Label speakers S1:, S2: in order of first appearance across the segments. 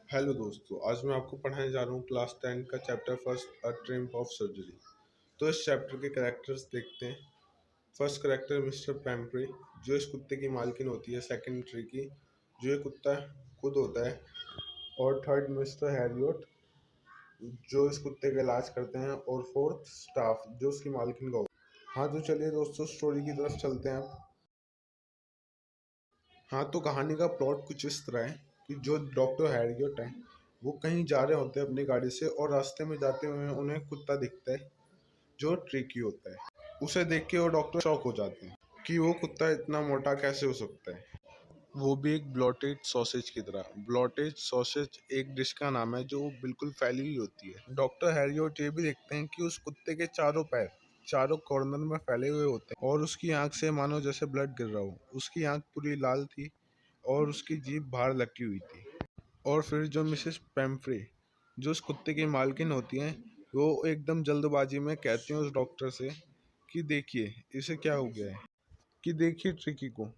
S1: Hello दोस्तों, आज मैं आपको पढ़ाने जा रहा हूँ क्लास 10 का chapter first a triumph of surgery. तो इस चैप्टर के कैरेक्टर्स देखते हैं। फर्स्ट कैरेक्टर मिस्टर पैम्प्रे, जो इस कुत्ते की मालकिन होती है। सेकंड ट्रिकी, जो ये कुत्ता खुद होता है। और थर्ड मिस्टर हैरियट, जो इस कुत्ते का इलाज करते हैं। और फोर्थ स्टाफ, जो उसकी मालकिन का होता है। हाँ तो चलिए दोस्तों, स्टोरी की तरफ चलते हैं अब। हाँ तो कहानी का प्लॉट कुछ इस तरह है कि जो डॉक्टर हैरियट है, वो कहीं जा रहे होते हैं अपनी गाड़ी से, और रास्ते में जाते हुए उन्हें कुत्ता दिखता है जो ट्रिकी होता है। उसे देख के वो डॉक्टर शॉक हो जाते हैं कि वो कुत्ता इतना मोटा कैसे हो सकता है, वो भी एक ब्लॉटेड सॉसेज की तरह। ब्लॉटेड सॉसेज एक डिश का नाम है जो बिल्कुल फैली हुई होती है। डॉक्टर हैरियट ये भी देखते हैं कि उस कुत्ते के चारों पैर चारों कॉर्नर में फैले हुए होते हैं, और उसकी आंख से मानो जैसे ब्लड गिर रहा हो। उसकी आंख पूरी लाल थी और उसकी जीभ बाहर लगी हुई थी। और फिर जो मिसेस पेम्फ्रे, जो उस कुत्ते की मालकिन होती हैं, वो एकदम जल्दबाजी में कहती हैं उस डॉक्टर से कि देखिए इसे क्या हो गया है, कि देखिए ट्रिकी को,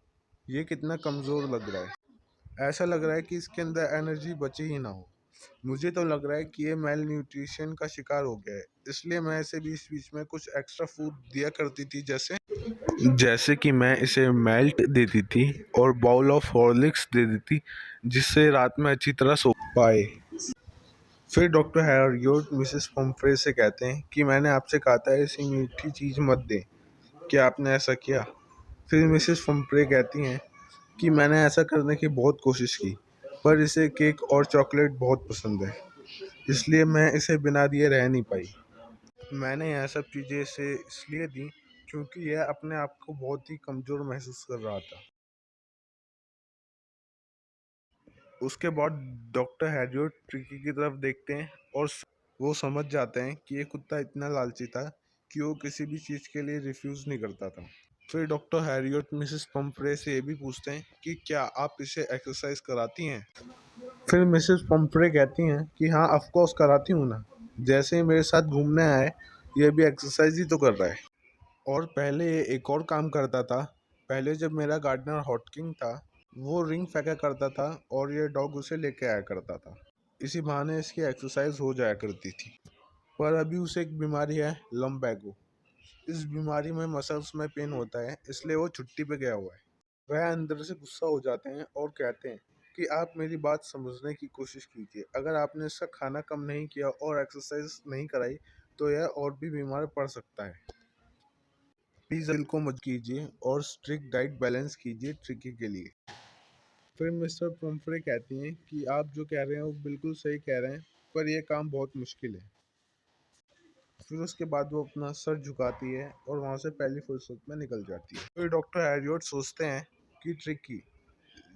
S1: ये कितना कमज़ोर लग रहा है। ऐसा लग रहा है कि इसके अंदर एनर्जी बची ही ना हो। मुझे तो लग रहा है कि ये मेल न्यूट्रिशन का शिकार हो गया है। इसलिए मैं इसे बीच बीच में कुछ एक्स्ट्रा फूड दिया करती थी, जैसे कि मैं इसे मेल्ट देती थी और बाउल ऑफ हॉर्लिक्स दे देती, जिससे रात में अच्छी तरह सो पाए। फिर डॉक्टर हैरियट मिसेस पम्फ्रे से कहते हैं कि मैंने आपसे कहा था ऐसी मीठी चीज़ मत दें, क्या आपने ऐसा किया? फिर मिसेस पम्फ्रे कहती हैं कि मैंने ऐसा करने की बहुत कोशिश की, पर इसे केक और चॉकलेट बहुत पसंद है, इसलिए मैं इसे बिना दिए रह नहीं पाई। मैंने यह सब चीज़ें इसे इसलिए दी क्योंकि यह अपने आप को बहुत ही कमज़ोर महसूस कर रहा था। उसके बाद डॉक्टर हैरियट ट्रिकी की तरफ देखते हैं और वो समझ जाते हैं कि ये कुत्ता इतना लालची था कि वो किसी भी चीज़ के लिए रिफ्यूज़ नहीं करता था। फिर डॉक्टर हैरियट मिसेस पम्फ्रे से ये भी पूछते हैं कि क्या आप इसे एक्सरसाइज कराती हैं? फिर मिसेस पम्फ्रे कहती हैं कि हाँ, ऑफ कोर्स कराती हूँ ना। जैसे ही मेरे साथ घूमने आए, ये भी एक्सरसाइज ही तो कर रहा है। और पहले ये एक और काम करता था। पहले जब मेरा गार्डनर हॉटकिंग था, वो रिंग फेंका करता था और ये डॉग उसे लेके आया करता था। इसी बहाने इसकी एक्सरसाइज हो जाया करती थी। पर अभी उसे एक बीमारी है, लम्बैगो। इस बीमारी में मसल्स में पेन होता है, इसलिए वो छुट्टी पे गया हुआ है। वह अंदर से गुस्सा हो जाते हैं और कहते हैं कि आप मेरी बात समझने की कोशिश कीजिए। अगर आपने इसका खाना कम नहीं किया और एक्सरसाइज नहीं कराई, तो यह और भी बीमार पड़ सकता है। प्लीज़ दिल को मत कीजिए और स्ट्रिक्ट डाइट बैलेंस कीजिए ट्रिकी के लिए। फिर मिस्टर पम्फ्रे कहती हैं कि आप जो कह रहे हैं वो बिल्कुल सही कह रहे हैं, पर यह काम बहुत मुश्किल है। फिर उसके बाद वो अपना सर झुकाती है और वहाँ से पहली फुर्सत में निकल जाती है। फिर डॉक्टर हैरियट सोचते हैं कि ट्रिकी,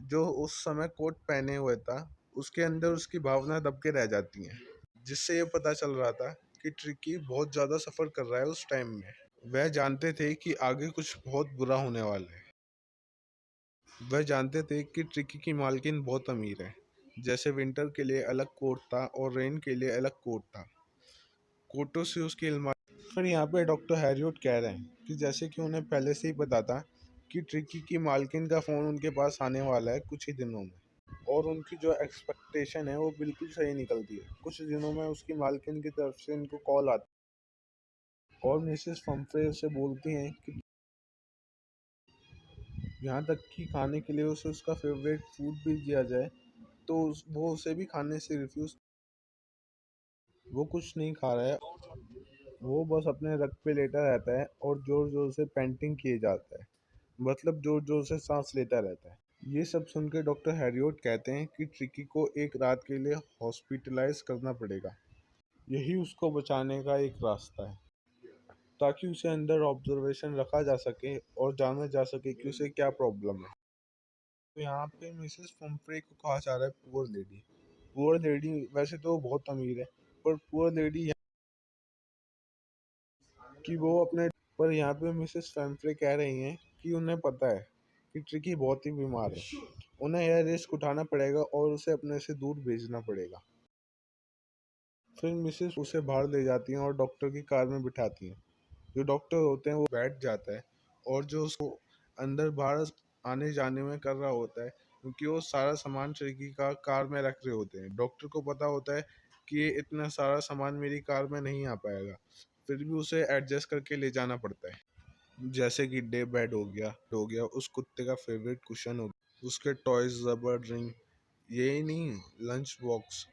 S1: जो उस समय कोट पहने हुए था, उसके अंदर उसकी भावना दब के रह जाती हैं, जिससे ये पता चल रहा था कि ट्रिकी बहुत ज़्यादा सफ़र कर रहा है उस टाइम में। वह जानते थे कि आगे कुछ बहुत बुरा होने वाला है। वह जानते थे कि ट्रिकी की मालकिन बहुत अमीर है। जैसे विंटर के लिए अलग कोट था और रेन के लिए अलग कोट था। कोटों से उसकी अलमारी। फिर यहाँ पे डॉक्टर हैरियट कह रहे हैं कि जैसे कि उन्हें पहले से ही पता था कि ट्रिकी की मालकिन का फ़ोन उनके पास आने वाला है कुछ ही दिनों में, और उनकी जो एक्सपेक्टेशन है वो बिल्कुल सही निकलती है। कुछ दिनों में उसकी मालकिन की तरफ से इनको कॉल आती है और मिसेस फम्फ्रे से बोलती हैं कि यहाँ तक कि खाने के लिए उसे उसका फेवरेट फूड भी दिया जाए, तो वो उसे भी खाने से रिफ्यूज़। वो कुछ नहीं खा रहा है, वो बस अपने रग पे लेटा रहता है और ज़ोर ज़ोर से पेंटिंग किए जाता है, मतलब ज़ोर ज़ोर से सांस लेता रहता है। ये सब सुन के डॉक्टर हैरियट कहते हैं कि ट्रिकी को एक रात के लिए हॉस्पिटलाइज करना पड़ेगा। यही उसको बचाने का एक रास्ता है, ताकि उसे अंडर ऑब्जर्वेशन रखा जा सके और जाना जा सके कि उसे क्या प्रॉब्लम है। तो यहाँ पे मिसेस फम्फ्रे को कहा जा रहा है पुअर लेडी। पुअर लेडी वैसे तो बहुत अमीर है, पर पुअर लेडी कि वो अपने। पर यहाँ पे मिसेस फम्फ्रे कह रही हैं कि उन्हें पता है कि ट्रिकी बहुत ही बीमार है। उन्हें यह रिस्क उठाना पड़ेगा और उसे अपने से दूर भेजना पड़ेगा। फिर मिसेस उसे बाहर ले जाती हैं और डॉक्टर की कार में बिठाती हैं। जो डॉक्टर होते हैं वो बैठ जाता है और जो उसको अंदर बाहर आने जाने में कर रहा होता है, क्योंकि वो सारा सामान ट्रिकी का कार में रख रहे होते हैं। डॉक्टर को पता होता है कि ये इतना सारा सामान मेरी कार में नहीं आ पाएगा, फिर भी उसे एडजस्ट करके ले जाना पड़ता है। जैसे कि डे बेड हो गया, उस कुत्ते का फेवरेट कुशन हो गया, उसके टॉयज, रबर रिंग, यही नहीं, लंच बॉक्स,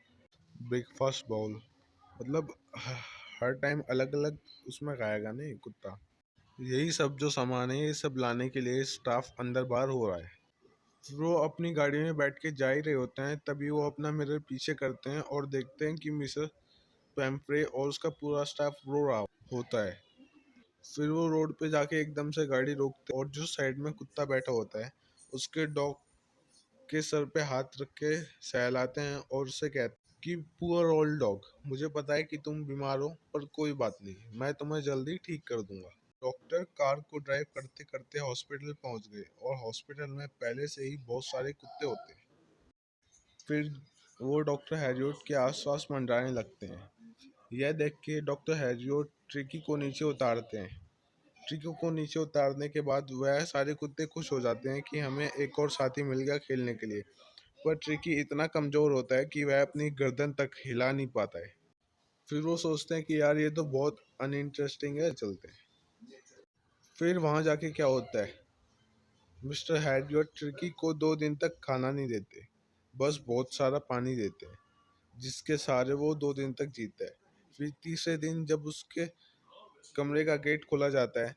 S1: ब्रेकफास्ट बाउल, मतलब हर टाइम अलग अलग उसमें खाएगा नहीं कुत्ता। यही सब जो सामान है ये सब लाने के लिए स्टाफ अंदर बाहर हो रहा है। फिर वो अपनी गाड़ी में बैठ के जा ही रहे होते हैं, तभी वो अपना मिरर पीछे करते हैं और देखते हैं कि मिस्टर पैम्फ्रे और उसका पूरा स्टाफ रो रहा होता है। फिर वो रोड पे जाके एकदम से गाड़ी रोकते हैं और जो साइड में कुत्ता बैठा होता है उसके डॉग के सर पे हाथ रख के सहलाते हैं और उससे कहते हैं कि पुअर ओल्ड डॉग, मुझे पता है कि तुम बीमार हो, पर कोई बात नहीं, मैं तुम्हें जल्दी ठीक कर दूंगा। डॉक्टर कार को ड्राइव करते करते हॉस्पिटल पहुंच गए और हॉस्पिटल में पहले से ही बहुत सारे कुत्ते होते हैं। फिर वो डॉक्टर हैरियट के आसपास मंडराने लगते हैं। यह देख के डॉक्टर हैरियट ट्रिकी को नीचे उतारते हैं। ट्रिकी को नीचे उतारने के बाद वह सारे कुत्ते खुश हो जाते हैं कि हमें एक और साथी मिल गया खेलने के लिए। पर ट्रिकी इतना कमज़ोर होता है कि वह अपनी गर्दन तक हिला नहीं पाता है। फिर वो सोचते हैं कि यार ये तो बहुत अनइंटरेस्टिंग है, चलते हैं। फिर वहाँ जाके क्या होता है, मिस्टर हैरियट ट्रिकी को 2 दिन तक खाना नहीं देते, बस बहुत सारा पानी देते हैं, जिसके सहारे वो 2 दिन तक जीता है। फिर तीसरे दिन जब उसके कमरे का गेट खोला जाता है,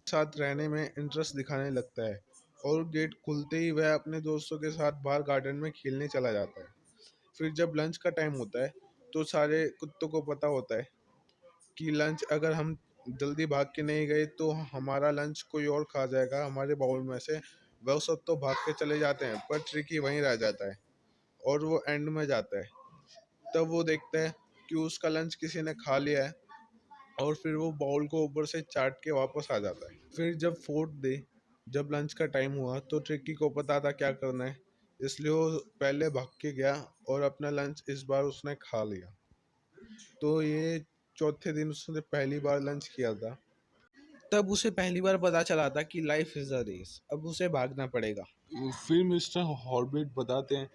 S1: साथ रहने में इंटरेस्ट दिखाने लगता है और गेट खुलते ही वह अपने दोस्तों के साथ बाहर गार्डन में खेलने चला जाता है। फिर जब लंच का टाइम होता है तो सारे कुत्तों को पता होता है कि लंच अगर हम जल्दी भाग के नहीं गए तो हमारा लंच कोई और खा जाएगा हमारे बाउल में से। वह सब तो भाग के चले जाते हैं, पर ट्रिकी वहीं रह जाता है और वो एंड में जाता है। तब वो देखता है कि उसका लंच किसी ने खा लिया है और फिर वो बाउल को ऊपर से चाट के वापस आ जाता है। फिर जब फोर्थ डे, जब लंच का टाइम हुआ तो ट्रिकी को पता था क्या करना है, इसलिए वो पहले भाग के गया और अपना लंच इस बार उसने खा लिया। तो ये चौथे दिन उसने पहली बार लंच किया था। तब उसे पहली बार पता चला था कि लाइफ इज अ रेस, अब उसे भागना पड़ेगा। फिर मिस्टर हॉर्बिट बताते हैं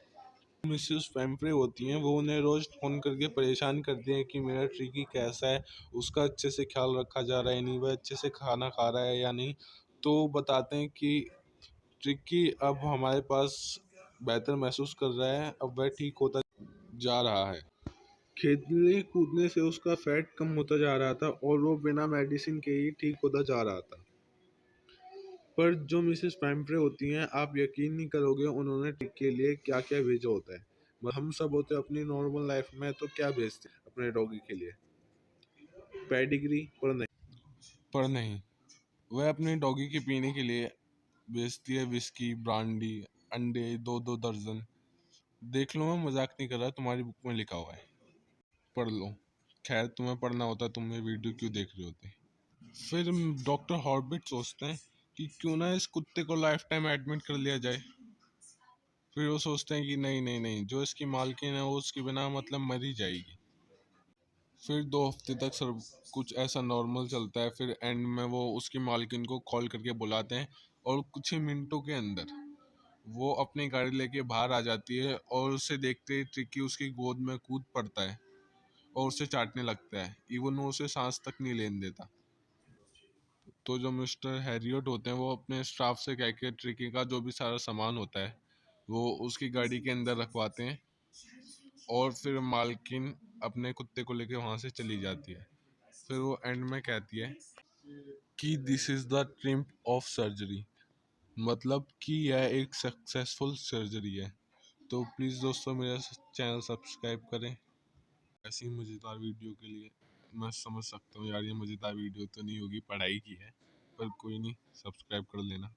S1: मिसेस पैम्फ्रे होती हैं, वो उन्हें रोज फोन करके परेशान करती हैं कि मेरा ट्रिकी कैसा है, उसका अच्छे से ख्याल रखा जा रहा है नहीं, वह अच्छे से खाना खा रहा है या नहीं। तो बताते हैं कि ट्रिकी अब हमारे पास बेहतर महसूस कर रहा है, अब वह ठीक होता जा रहा है। खेलने कूदने से उसका फैट कम होता जा रहा था और वो बिना मेडिसिन के ही ठीक होता जा रहा था। पर जो मिसेस पैम्फ्रे होती हैं, आप यकीन नहीं करोगे उन्होंने टिक के लिए क्या क्या भेजा होता है। हम सब होते अपनी नॉर्मल लाइफ में तो क्या भेजते हैं अपने डॉगी के लिए, पेडिग्री, पर नहीं वह अपने डॉगी के पीने के लिए बेचती है विस्की, ब्रांडी, अंडे 2-2 दर्जन। देख लो, मैं मजाक नहीं कर रहा, तुम्हारी बुक में लिखा हुआ है, पढ़ लो। खैर, तुम्हें पढ़ना होता तुम ये वीडियो क्यों देख रहे होते। फिर डॉक्टर हॉर्बिट सोचते हैं कि क्यों ना इस कुत्ते को लाइफ टाइम एडमिट कर लिया जाए। फिर वो सोचते हैं कि नहीं नहीं नहीं, जो इसकी मालकिन है वो उसके बिना मतलब मर ही जाएगी। फिर 2 हफ्ते तक सब कुछ ऐसा नॉर्मल चलता है। फिर एंड में वो उसकी मालकिन को कॉल करके बुलाते हैं और कुछ ही मिनटों के अंदर वो अपनी गाड़ी लेके बाहर आ जाती है और उसे देखते ही ट्रिकी उसकी गोद में कूद पड़ता है और उसे चाटने लगता है। इवन वो उसे सांस तक नहीं लेने देता। तो जो मिस्टर हैरियट होते हैं वो अपने स्टाफ से कह के ट्रिकी का जो भी सारा सामान होता है वो उसकी गाड़ी के अंदर रखवाते हैं और फिर मालकिन अपने कुत्ते को लेके वहाँ से चली जाती है। फिर वो एंड में कहती है कि this is the triumph of surgery, मतलब कि यह एक सक्सेसफुल सर्जरी है। तो प्लीज़ दोस्तों मेरा चैनल सब्सक्राइब करें ऐसी मज़ेदार वीडियो के लिए। मैं समझ सकता हूँ यार, ये मज़ेदार वीडियो तो नहीं होगी, पढ़ाई की है, पर कोई नहीं, सब्सक्राइब कर लेना।